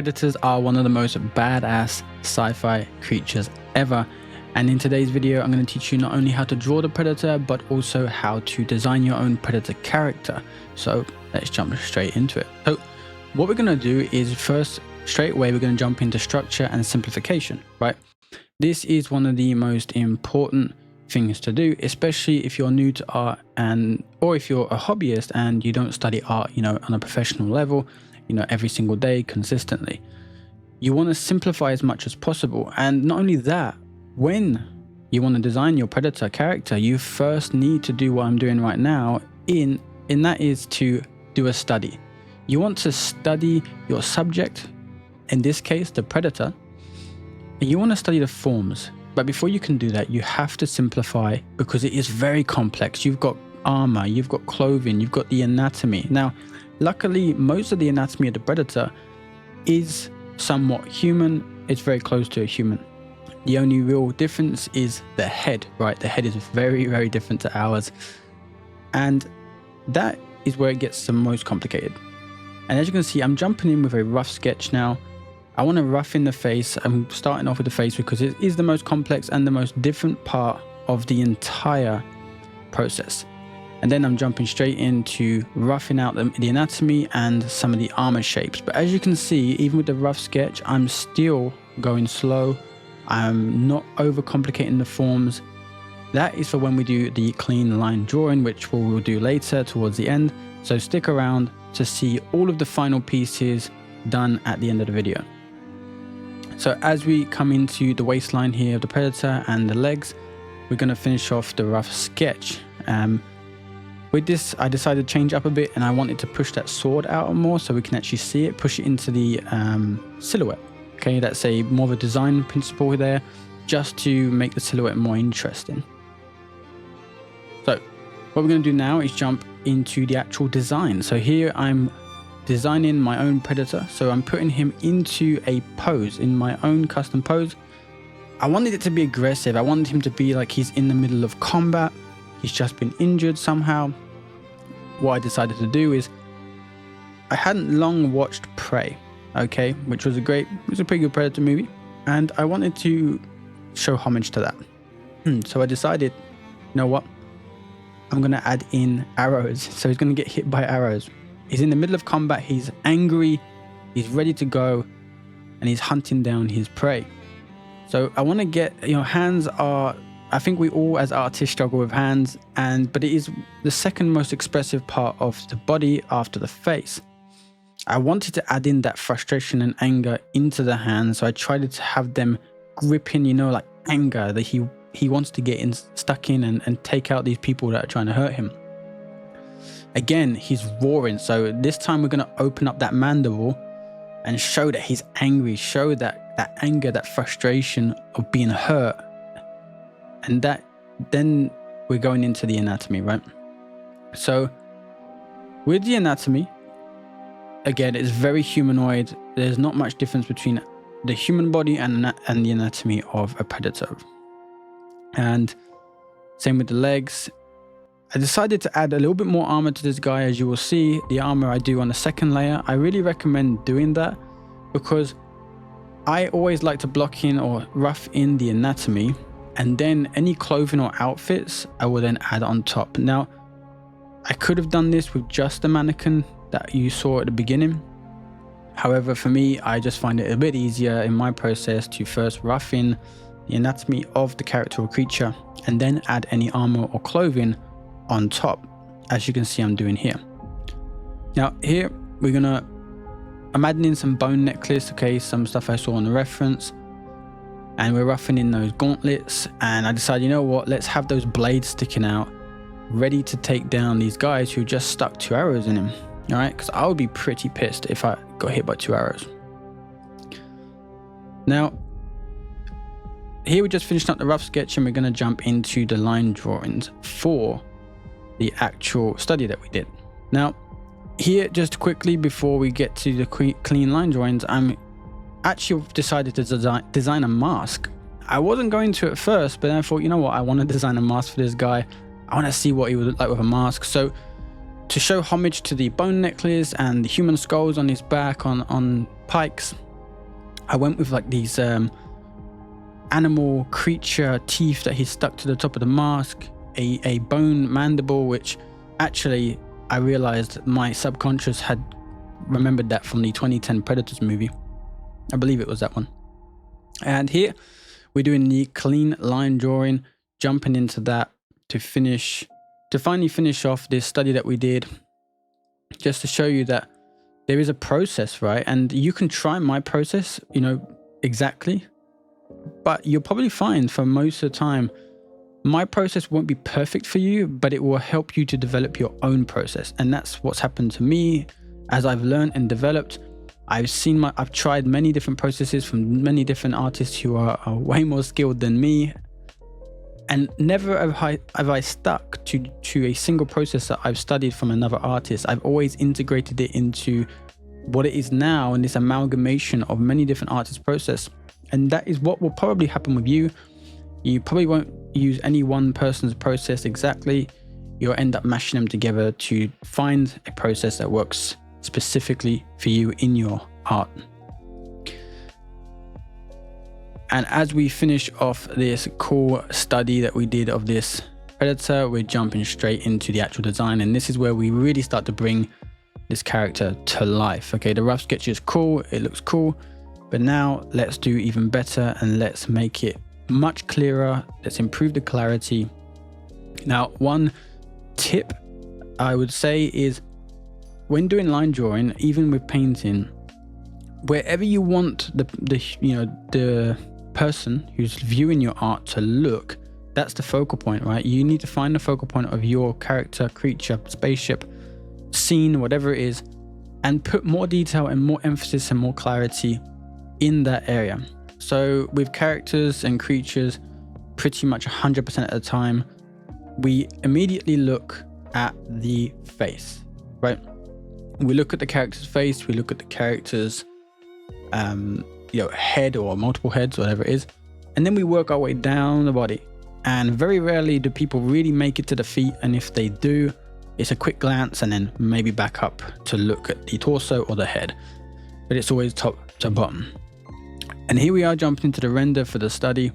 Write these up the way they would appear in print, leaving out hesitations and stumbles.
Predators are one of the most badass sci-fi creatures ever, and in today's video I'm going to teach you not only how to draw the predator but also how to design your own predator character. So let's jump straight into it. So what we're going to do is first, straight away, we're going to jump into structure and simplification, right? This is one of the most important things to do, especially if you're new to art or if you're a hobbyist and you don't study art, on a professional level, every single day consistently. You want to simplify as much as possible. And not only that, when you want to design your predator character, you first need to do what I'm doing right now, and that is to do a study. You want to study your subject, in this case the predator, and you want to study the forms. But before you can do that, you have to simplify, because it is very complex. You've got armor, you've got clothing, you've got the anatomy. Now luckily, most of the anatomy of the predator is somewhat human. It's very close to a human. The only real difference is the head, right? The head is very, very different to ours. And that is where it gets the most complicated. And as you can see, I'm jumping in with a rough sketch now. I want to rough in the face. I'm starting off with the face because it is the most complex and the most different part of the entire process. And then I'm jumping straight into roughing out the anatomy and some of the armor shapes. But as you can see, even with the rough sketch, I'm still going slow. I'm not overcomplicating the forms. That is for when we do the clean line drawing, which we'll do later towards the end. So stick around to see all of the final pieces done at the end of the video. So as we come into the waistline here of the predator and the legs, we're going to finish off the rough sketch. With this, I decided to change up a bit, and I wanted to push that sword out more so we can actually see it, push it into the silhouette. Okay, that's more of a design principle there, just to make the silhouette more interesting. So what we're going to do now is jump into the actual design. So here I'm designing my own predator. So I'm putting him into a pose, in my own custom pose. I wanted it to be aggressive. I wanted him to be like he's in the middle of combat. He's just been injured somehow. What I decided to do is, I hadn't long watched Prey, okay, which was a pretty good Predator movie, and I wanted to show homage to that. So I decided, you know what, I'm gonna add in arrows. So he's gonna get hit by arrows. He's in the middle of combat, he's angry, he's ready to go, and he's hunting down his prey. So I want to get, hands are, I think we all as artists struggle with hands, but it is the second most expressive part of the body after the face. I wanted to add in that frustration and anger into the hands, so I tried to have them gripping, like anger that he wants to get stuck in and take out these people that are trying to hurt him. Again, he's roaring, so this time we're going to open up that mandible and show that he's angry, show that anger, that frustration of being hurt. And then we're going into the anatomy, right? So with the anatomy, again, it's very humanoid. There's not much difference between the human body and the anatomy of a predator. And same with the legs. I decided to add a little bit more armor to this guy. As you will see, the armor I do on the second layer. I really recommend doing that because I always like to block in or rough in the anatomy, and then any clothing or outfits I will then add on top. Now, I could have done this with just the mannequin that you saw at the beginning. However, for me, I just find it a bit easier in my process to first rough in the anatomy of the character or creature and then add any armor or clothing on top, as you can see I'm doing here. Now here I'm adding in some bone necklace, okay, some stuff I saw on the reference, and we're roughing in those gauntlets, and I decided, you know what, let's have those blades sticking out, ready to take down these guys who just stuck 2 arrows in him. All right, because I would be pretty pissed if I got hit by 2 arrows. Now here we just finished up the rough sketch, and we're going to jump into the line drawings for the actual study that we did. Now here, just quickly before we get to the clean line drawings, I'm actually decided to design a mask. I wasn't going to at first, but then I thought, you know what, I want to design a mask for this guy. I want to see what he would look like with a mask. So to show homage to the bone necklace and the human skulls on his back on pikes, I went with like these animal creature teeth that he stuck to the top of the mask, a bone mandible, which actually I realized my subconscious had remembered that from the 2010 Predators movie. I believe it was that one. And here we're doing the clean line drawing, jumping into that to finally finish off this study that we did, just to show you that there is a process, right? And you can try my process, you know, exactly, but you'll probably find for most of the time, my process won't be perfect for you, but it will help you to develop your own process. And that's what's happened to me as I've learned and developed. I've tried many different processes from many different artists who are way more skilled than me. And never have I stuck to a single process that I've studied from another artist. I've always integrated it into what it is now, and this amalgamation of many different artists' process. And that is what will probably happen with you. You probably won't use any one person's process exactly. You'll end up mashing them together to find a process that works specifically for you in your art. And as we finish off this cool study that we did of this predator, we're jumping straight into the actual design. And this is where we really start to bring this character to life. Okay, the rough sketch is cool, it looks cool, but now let's do even better and let's make it much clearer. Let's improve the clarity. Now, one tip I would say is when doing line drawing, even with painting, wherever you want the person who's viewing your art to look, that's the focal point, right? You need to find the focal point of your character, creature, spaceship, scene, whatever it is, and put more detail and more emphasis and more clarity in that area. So with characters and creatures, pretty much 100% of the time, we immediately look at the face, right? We look at the character's face, we look at the character's head or multiple heads, whatever it is, and then we work our way down the body. And very rarely do people really make it to the feet, and if they do, it's a quick glance and then maybe back up to look at the torso or the head, but it's always top to bottom. And here we are jumping into the render for the study.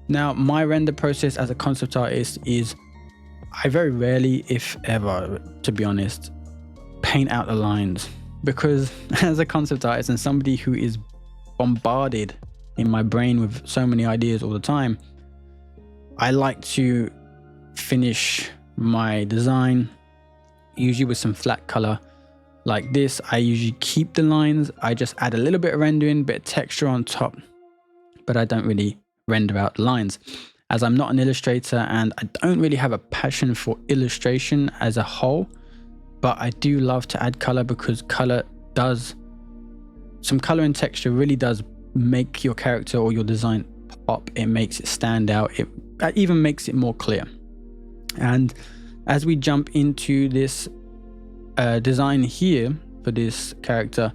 Now, my render process as a concept artist is I very rarely, if ever, to be honest, paint out the lines, because as a concept artist and somebody who is bombarded in my brain with so many ideas all the time, I like to finish my design usually with some flat color like this. I usually keep the lines, I just add a little bit of rendering, bit of texture on top, but I don't really render out the lines, as I'm not an illustrator and I don't really have a passion for illustration as a whole. But I do love to add color, because some color and texture really does make your character or your design pop. It makes it stand out. It even makes it more clear. And as we jump into this design here for this character,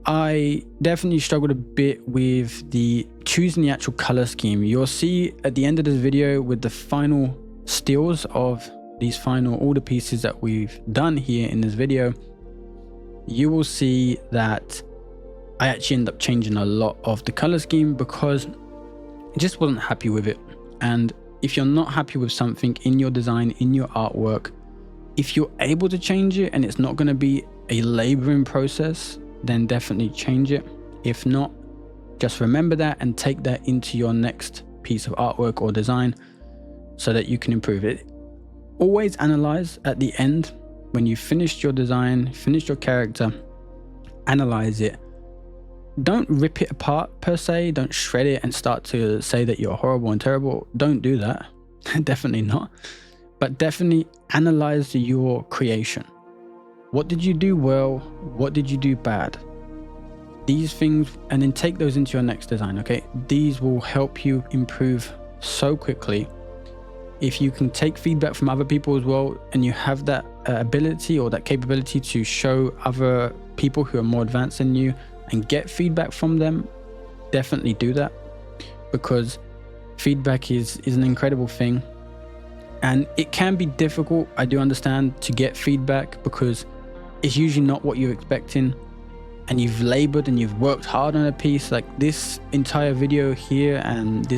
I definitely struggled a bit with choosing the actual color scheme. You'll see at the end of this video with the final stills of all the pieces that we've done here in this video, you will see that I actually end up changing a lot of the color scheme because I just wasn't happy with it. And if you're not happy with something in your design, in your artwork, if you're able to change it and it's not going to be a laboring process, then definitely change it. If not, just remember that and take that into your next piece of artwork or design so that you can improve it. Always analyze at the end when you finished your design, finished your character, analyze it. Don't rip it apart per se. Don't shred it and start to say that you're horrible and terrible. Don't do that. Definitely not. But definitely analyze your creation. What did you do well? What did you do bad? These things, and then take those into your next design, okay? These will help you improve so quickly. If you can take feedback from other people as well, and you have that ability or that capability to show other people who are more advanced than you and get feedback from them, definitely do that, because feedback is an incredible thing. And it can be difficult, I do understand, to get feedback because it's usually not what you're expecting. and you've labored and you've worked hard on a piece, like this entire video here and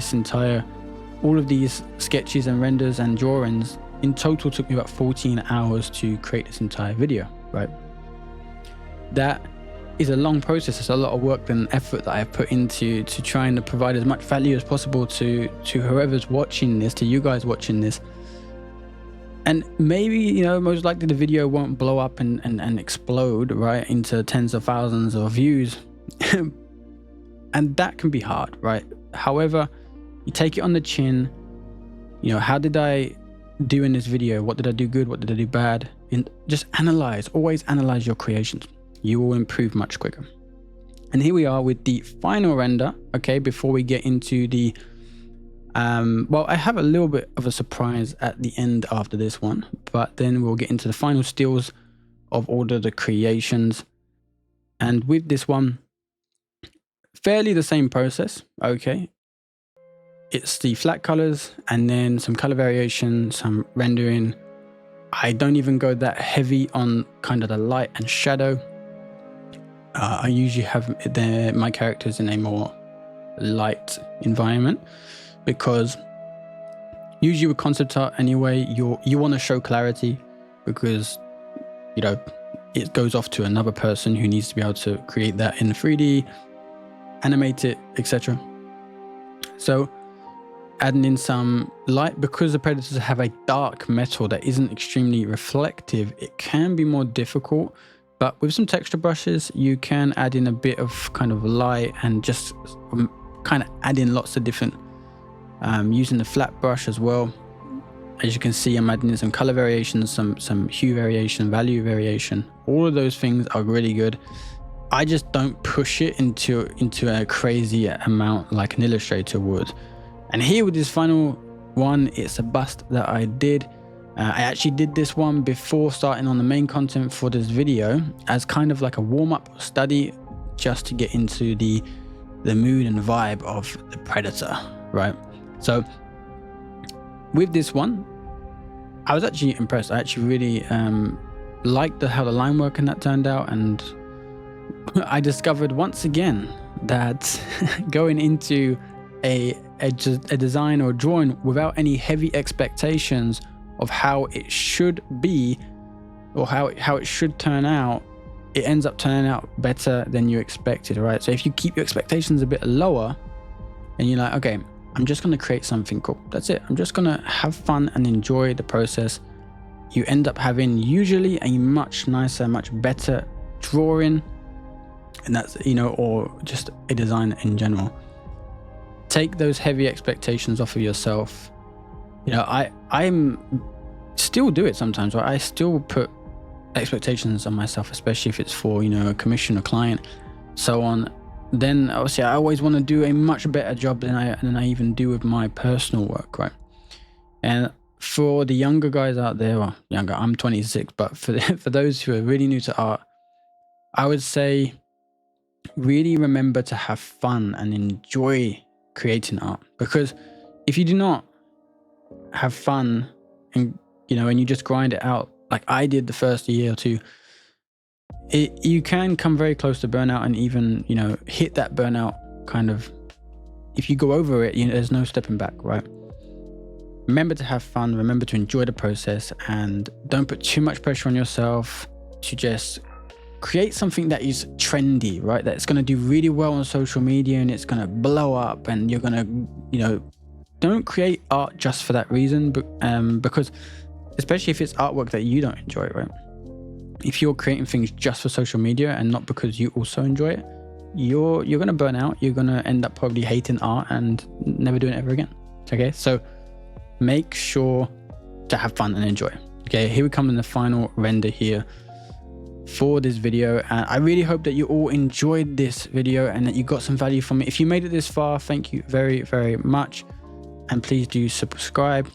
all of these sketches and renders and drawings in total took me about 14 hours to create this entire video, right? That is a long process. It's a lot of work and effort that I've put into trying to provide as much value as possible to whoever's watching this, to you guys watching this. And maybe, you know, most likely the video won't blow up and explode, right, into tens of thousands of views. And that can be hard, right? However, you take it on the chin. You know, how did I do in this video? What did I do good? What did I do bad? And just analyze, always analyze your creations. You will improve much quicker. And here we are with the final render. Okay, before we get into the well, I have a little bit of a surprise at the end after this one, but then we'll get into the final stills of all of the creations. And with this one, fairly the same process. Okay, it's the flat colors and then some color variation, some rendering. I don't even go that heavy on kind of the light and shadow. I usually have my characters in a more light environment, because usually with concept art anyway, you want to show clarity, because, you know, it goes off to another person who needs to be able to create that in 3D, animate it, etc. So adding in some light, because the predators have a dark metal that isn't extremely reflective, it can be more difficult. But with some texture brushes, you can add in a bit of kind of light and just kind of add in lots of different, using the flat brush as well. As you can see, I'm adding in some color variations, some hue variation, value variation. All of those things are really good. I just don't push it into a crazy amount like an illustrator would. And here with this final one, it's a bust that I did. I actually did this one before starting on the main content for this video as kind of like a warm-up study, just to get into the mood and vibe of the predator, right? So with this one, I was actually impressed. I actually really liked how the line work and that turned out, and I discovered once again that going into a design or drawing without any heavy expectations of how it should be or how it should turn out, it ends up turning out better than you expected, right? So if you keep your expectations a bit lower and you're like, okay, I'm just going to create something cool, that's it, I'm just going to have fun and enjoy the process, you end up having usually a much nicer, much better drawing. And that's, you know, or just a design in general. Take those heavy expectations off of yourself. You know, I'm still do it sometimes, right? I still put expectations on myself, especially if it's for, you know, a commission, a client, so on. Then obviously I always want to do a much better job than I even do with my personal work, right? And for the younger guys out there, well, younger, I'm 26, but for those who are really new to art, I would say really remember to have fun and enjoy creating art. Because if you do not have fun and, you know, and you just grind it out like I did the first year or two, you can come very close to burnout, and even, you know, hit that burnout kind of, if you go over it, you know, there's no stepping back, right? Remember to have fun, remember to enjoy the process, and don't put too much pressure on yourself to just create something that is trendy, right? That's going to do really well on social media and it's going to blow up, and you're going to, you know, don't create art just for that reason, because especially if it's artwork that you don't enjoy, right? If you're creating things just for social media and not because you also enjoy it, you're going to burn out. You're going to end up probably hating art and never doing it ever again. Okay, so make sure to have fun and enjoy. Okay, here we come in the final render here for this video, and I really hope that you all enjoyed this video and that you got some value from it. If you made it this far, thank you very, very much, and please do subscribe,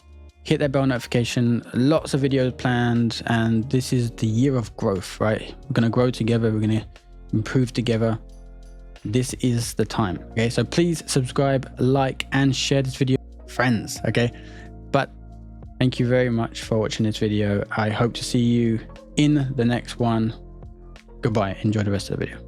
hit that bell notification. Lots of videos planned, and this is the year of growth, right? We're going to grow together, we're going to improve together. This is the time. Okay, so please subscribe, like, and share this video with friends. Okay, but thank you very much for watching this video. I hope to see you in the next one. Goodbye. Enjoy the rest of the video.